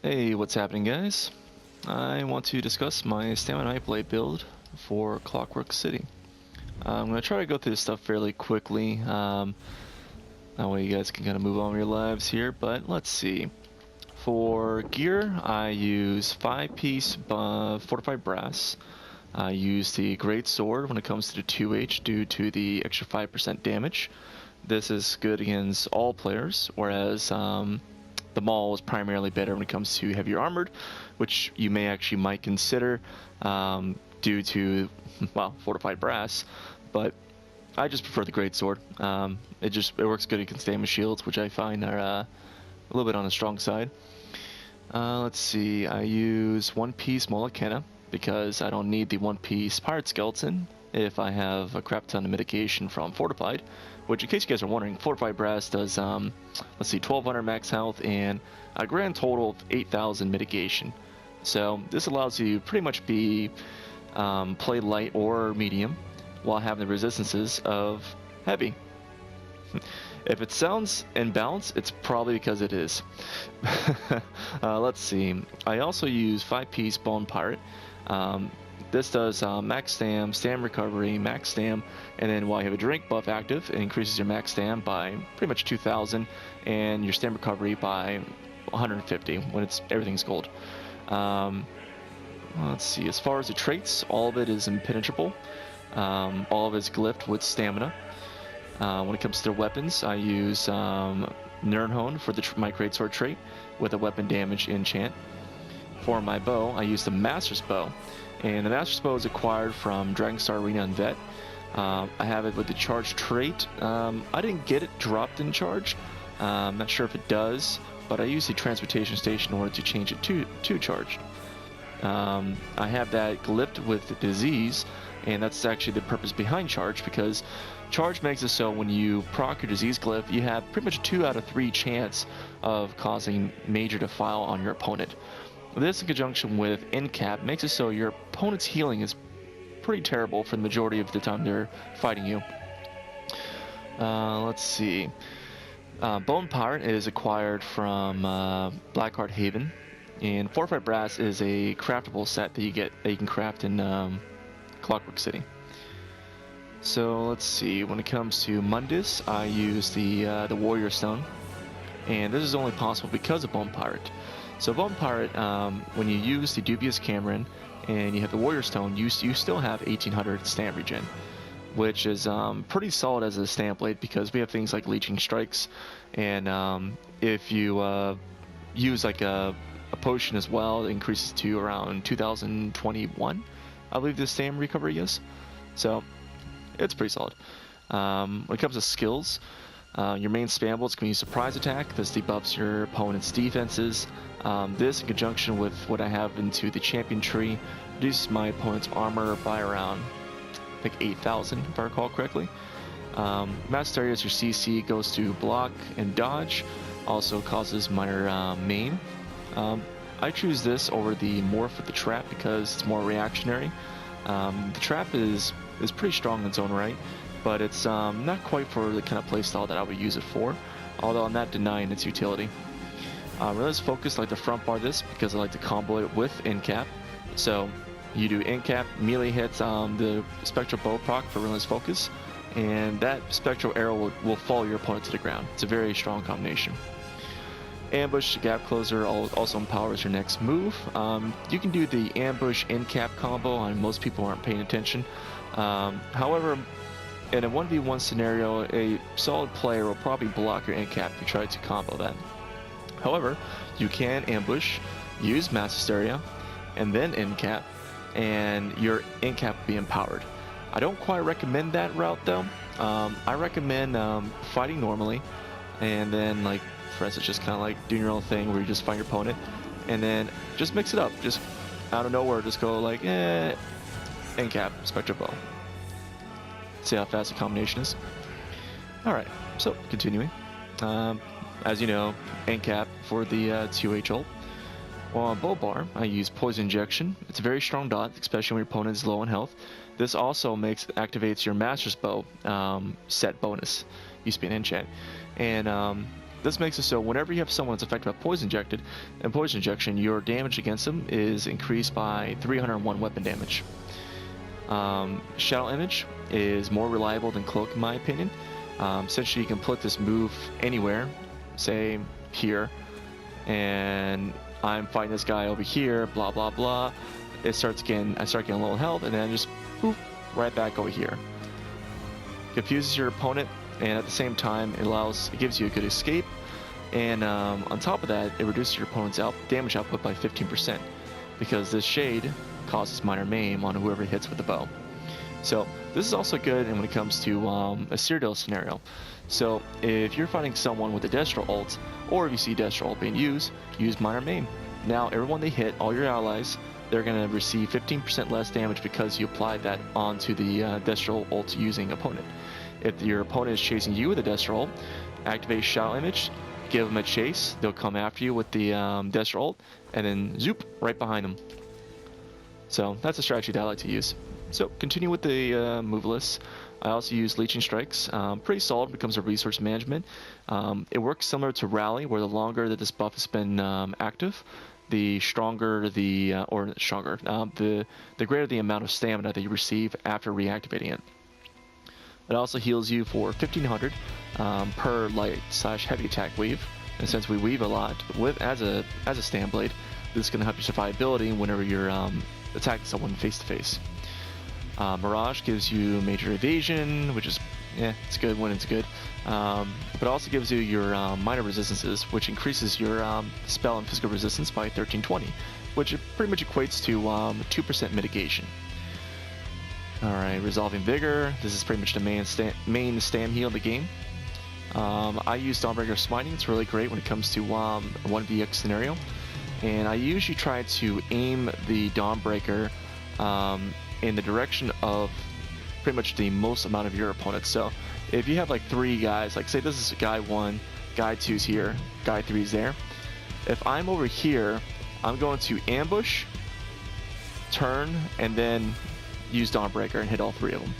Hey, what's happening, guys? I want to discuss my Stamina Nightblade build for Clockwork City. I'm going to try to go through this stuff fairly quickly. That way you guys can kind of move on with your lives here, but let's see. For gear, I use 5-piece fortified brass. I use the Great Sword when it comes to the 2H due to the extra 5% damage. This is good against all players, whereas the Maul is primarily better when it comes to heavier armored, which you might consider due to, well, fortified brass, but I just prefer the Great Sword. It works good against damage shields, which I find are a little bit on the strong side. Let's see, I use 1-piece Molokena because I don't need the 1-piece Pirate Skeleton if I have a crap ton of mitigation from Fortified, which, in case you guys are wondering, Fortified Brass does, let's see, 1200 max health and a grand total of 8000 mitigation. So this allows you to pretty much play light or medium while having the resistances of heavy. If it sounds imbalanced, it's probably because it is. Let's see. I also use 5-piece Bone Pirate. This does max stam, stam recovery, max stam, and then while you have a drink buff active, it increases your max stam by pretty much 2,000, and your stam recovery by 150 when everything's gold. Let's see. As far as the traits, all of it is impenetrable. All of it is glyphed with stamina. When it comes to their weapons, I use Nirnhone for my Greatsword trait with a weapon damage enchant. For my bow, I use the Master's Bow, and the Master's Bow is acquired from Dragonstar Arena and Vet. I have it with the Charge trait. I didn't get it dropped in Charge. I'm not sure if it does, but I use the Transportation Station in order to change it to Charged. I have that glyphed with the Disease, and that's actually the purpose behind Charge, because Charge makes it so when you proc your Disease glyph, you have pretty much a 2 out of 3 chance of causing major defile on your opponent. This, in conjunction with Endcap, makes it so your opponent's healing is pretty terrible for the majority of the time they're fighting you. Let's see. Bone Pirate is acquired from Blackheart Haven, and Fortified Brass is a craftable set that you can craft in Clockwork City. So let's see. When it comes to Mundus, I use the Warrior Stone, and this is only possible because of Bone Pirate. So Bone Pirate, when you use the Dubious Cameron and you have the Warrior Stone, you still have 1800 stamp regen, which is pretty solid as a stamp blade because we have things like Leeching Strikes, and if you use like a potion as well, it increases to around 2021, I believe the stamp recovery is. So it's pretty solid. When it comes to skills, your main spam build is going to use Surprise Attack. This debuffs your opponent's defenses. This, in conjunction with what I have into the Champion Tree, reduces my opponent's armor by around, I think, 8,000, if I recall correctly. Master Area, as your CC goes to block and dodge, also causes my main. I choose this over the Morph with the Trap because it's more reactionary. The Trap is pretty strong in its own right, but it's not quite for the kind of playstyle that I would use it for, although I'm not denying its utility. Relentless Focus, I like to front bar this because I like to combo it with Endcap. So you do Endcap, melee hits the Spectral Bow proc for Relentless Focus, and that Spectral Arrow will follow your opponent to the ground. It's a very strong combination. Ambush Gap Closer also empowers your next move. You can do the Ambush Endcap combo, and most people aren't paying attention. However, in a 1v1 scenario, a solid player will probably block your Endcap if you try to combo that. However, you can ambush, use Mass Hysteria, and then Endcap, and your Endcap will be empowered. I don't quite recommend that route though. I recommend fighting normally, and then, like, for instance, just kind of like doing your own thing where you just fight your opponent, and then just mix it up. Just out of nowhere, just go like, Endcap, Spectral Bow. See how fast the combination is. Alright, so continuing. As you know, Endcap for the 2H ult. While on Bow Bar, I use Poison Injection. It's a very strong dot, especially when your opponent is low on health. This also activates your Master's Bow set bonus. Used to be an enchant. And this makes it so whenever you have someone that's affected by poison injection, your damage against them is increased by 301 weapon damage. Shadow Image is more reliable than Cloak in my opinion. Essentially, you can put this move anywhere, say here, and I'm fighting this guy over here, blah blah blah. I start getting low health, and then just poof, right back over here. Confuses your opponent, and at the same time, it gives you a good escape. And on top of that, it reduces your opponent's damage output by 15%, because this shade causes minor maim on whoever hits with the bow. So this is also good when it comes to a Cyrodiil scenario. So if you're fighting someone with a Destro ult, or if you see Destro ult being used, use minor maim. Now everyone they hit, all your allies, they're going to receive 15% less damage because you applied that onto the Destro ult using opponent. If your opponent is chasing you with a Destro ult, activate Shadow Image, give them a chase, they'll come after you with the Destro ult, and then zoop, right behind them. So that's a strategy that I like to use. So continue with the move list. I also use Leeching Strikes. Pretty solid when it comes to resource management. It works similar to Rally, where the longer that this buff has been active, the stronger the greater the amount of stamina that you receive after reactivating it. It also heals you for 1500 per light/heavy attack weave. And since we weave a lot as a stand blade, this is going to help your survivability whenever you're attacking someone face to face. Mirage gives you major evasion, which is, it's good when it's good. But also gives you your minor resistances, which increases your spell and physical resistance by 1320, which pretty much equates to 2% mitigation. Alright, Resolving Vigor. This is pretty much the main stam heal of the game. I use Dawnbreaker Smiting. It's really great when it comes to 1vx scenario. And I usually try to aim the Dawnbreaker in the direction of pretty much the most amount of your opponents. So if you have like 3 guys, like say this is guy 1, guy 2's here, guy 3's there. If I'm over here, I'm going to ambush, turn, and then use Dawnbreaker and hit all 3 of them.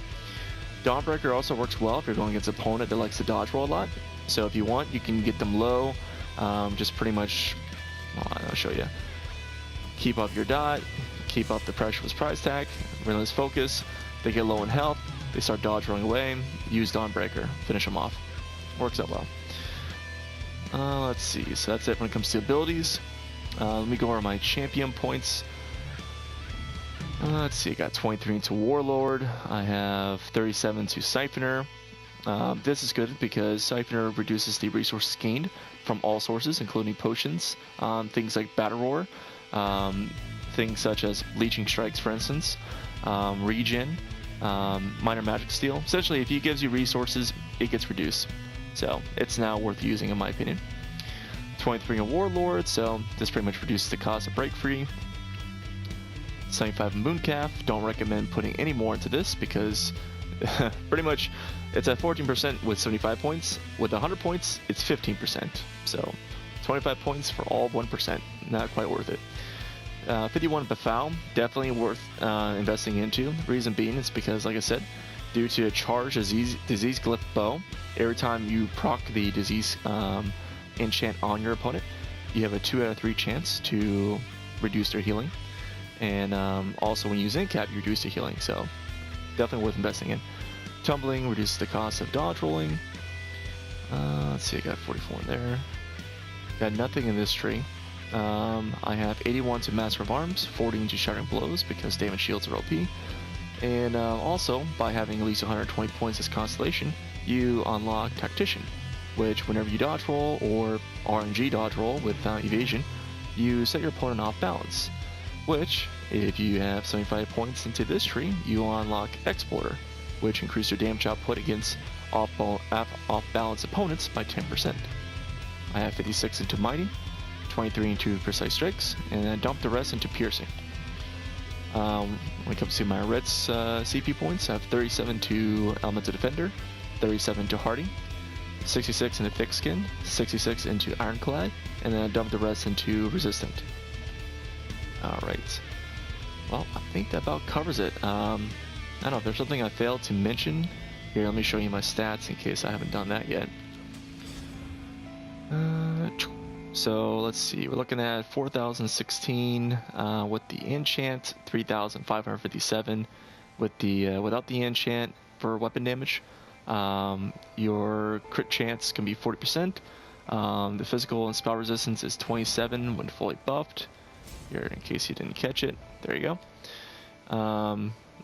Dawnbreaker also works well if you're going against an opponent that likes to dodge roll a lot. So if you want, you can get them low, just pretty much, I'll show you. Keep up your dot, keep up the pressure with prize tag, relentless focus. They get low in health, they start dodge rolling away, use Dawnbreaker, finish them off. Works out well. Let's see, so that's it when it comes to abilities. Let me go over my champion points. Let's see, I got 23 into Warlord, I have 37 to Siphoner. This is good because Siphoner reduces the resources gained from all sources, including potions, things like Battle Roar, things such as Leeching Strikes, for instance, regen, minor magic steal. Essentially, if he gives you resources, it gets reduced. So it's now worth using, in my opinion. 23 in Warlord, so this pretty much reduces the cost of Break Free. 75 in Mooncalf. Don't recommend putting any more into this because pretty much it's at 14% with 75 points. With 100 points, it's 15%. So 25 points for all 1%. Not quite worth it. 51 Befoul, definitely worth investing into. Reason being is because, like I said, due to a charged disease glyph bow, every time you proc the disease enchant on your opponent, you have a 2 out of 3 chance to reduce their healing. And also when you use Incap, you reduce the healing, so definitely worth investing in. Tumbling reduces the cost of dodge rolling. Let's see, I got 44 in there. Got nothing in this tree. I have 81 to Master of Arms, 40 into Shattering Blows because damage shields are OP. And also, by having at least 120 points as Constellation, you unlock Tactician, which whenever you dodge roll or RNG dodge roll with evasion, you set your opponent off balance. Which, if you have 75 points into this tree, you will unlock Exploiter, which increases your damage output against off-balance opponents by 10%. I have 56 into Mighty, 23 into Precise Strikes, and then dump the rest into Piercing. When it comes to my Red's CP points, I have 37 to Elemental Defender, 37 to Hardy, 66 into Thick Skin, 66 into Ironclad, and then I dump the rest into Resistant. Alright, well, I think that about covers it. I don't know if there's something I failed to mention. Here, let me show you my stats in case I haven't done that yet. So let's see, we're looking at 4016 with the enchant, 3557 with the without the enchant for weapon damage. Your crit chance can be 40%. The physical and spell resistance is 27 when fully buffed. Here, in case you didn't catch it, there you go.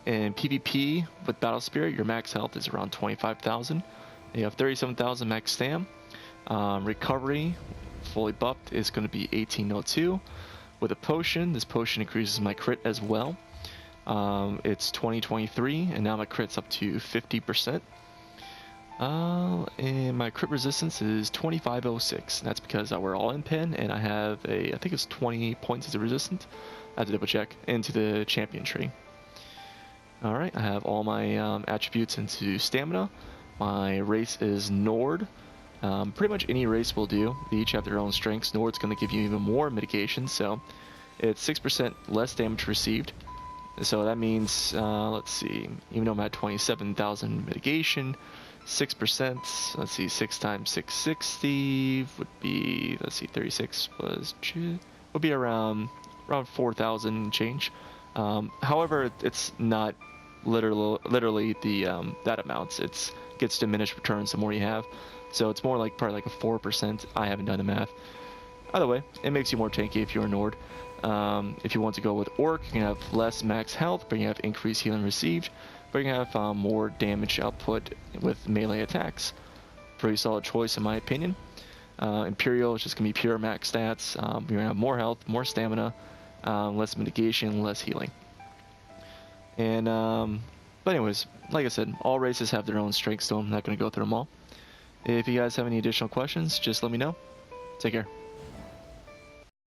In PvP with Battle Spirit, your max health is around 25,000. You have 37,000 max stam. Recovery, fully buffed, is going to be 1802. With a potion, this potion increases my crit as well. It's 2023, and now my crit's up to 50%. And my crit resistance is 2506. That's because I wear all in pen, and I have I think it's 20 points as a resistant. I have to double check into the champion tree. Alright, I have all my attributes into stamina. My race is Nord. Pretty much any race will do. They each have their own strengths. Nord's going to give you even more mitigation, so it's 6% less damage received. So that means, let's see, even though I'm at 27,000 mitigation, 6%, let's see, 6 times 660 would be, let's see, 36 plus, would be around 4,000 change. However, it's not literally the that amount. It gets diminished returns the more you have, so it's more like probably like a 4%. I haven't done the math. Either way, it makes you more tanky if you're a Nord. If you want to go with Orc, you can have less max health, but you have increased healing received, but you can have more damage output with melee attacks. Pretty solid choice in my opinion. Imperial is just going to be pure max stats. You're going to have more health, more stamina, less mitigation, less healing. And but anyways, like I said, all races have their own strengths, so I'm not going to go through them all. If you guys have any additional questions, just let me know. Take care.